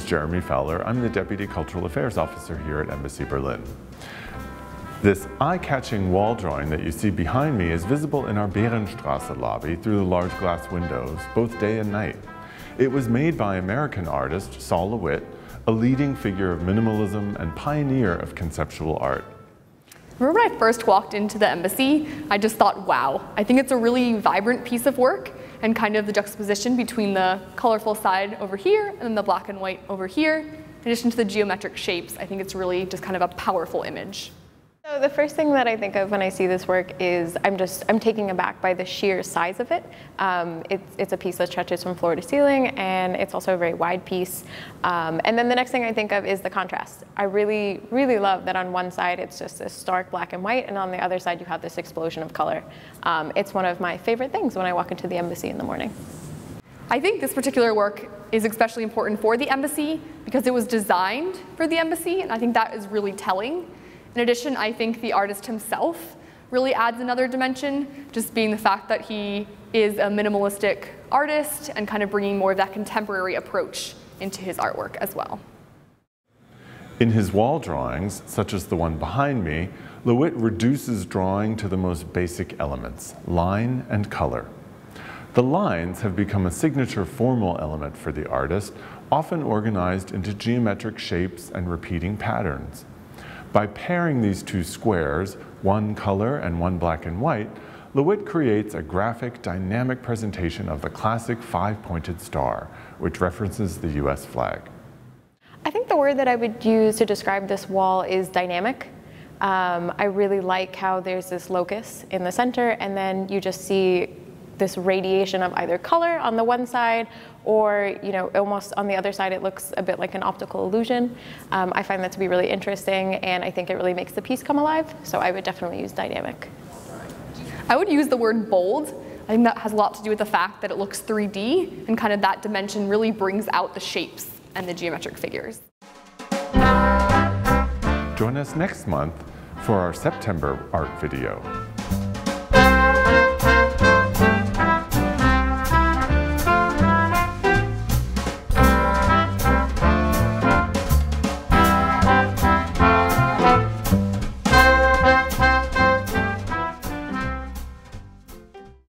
is Jeremy Fowler. I'm the Deputy Cultural Affairs Officer here at Embassy Berlin. This eye-catching wall drawing that you see behind me is visible in our Behrenstraße lobby through the large glass windows, both day and night. It was made by American artist Sol LeWitt, a leading figure of minimalism and pioneer of conceptual art. Remember when I first walked into the embassy, I just thought, wow, I think it's a really vibrant piece of work, and kind of the juxtaposition between the colorful side over here and then the black and white over here, in addition to the geometric shapes. I think it's really just kind of a powerful image. So the first thing that I think of when I see this work is I'm taken aback by the sheer size of it. It's a piece that stretches from floor to ceiling, and it's also a very wide piece. And then the next thing I think of is the contrast. I really, really love that on one side it's just this stark black and white, and on the other side you have this explosion of color. It's one of my favorite things when I walk into the embassy in the morning. I think this particular work is especially important for the embassy because it was designed for the embassy, and I think that is really telling. In addition, I think the artist himself really adds another dimension, just being the fact that he is a minimalistic artist and kind of bringing more of that contemporary approach into his artwork as well. In his wall drawings, such as the one behind me, LeWitt reduces drawing to the most basic elements, line and color. The lines have become a signature formal element for the artist, often organized into geometric shapes and repeating patterns. By pairing these two squares, one color and one black and white, LeWitt creates a graphic, dynamic presentation of the classic five-pointed star, which references the US flag. I think the word that I would use to describe this wall is dynamic. I really like how there's this locus in the center, and then you just see this radiation of either color on the one side, or almost on the other side it looks a bit like an optical illusion. I find that to be really interesting, and I think it really makes the piece come alive, so I would definitely use dynamic. I would use the word bold. I think that has a lot to do with the fact that it looks 3D, and kind of that dimension really brings out the shapes and the geometric figures. Join us next month for our September art video.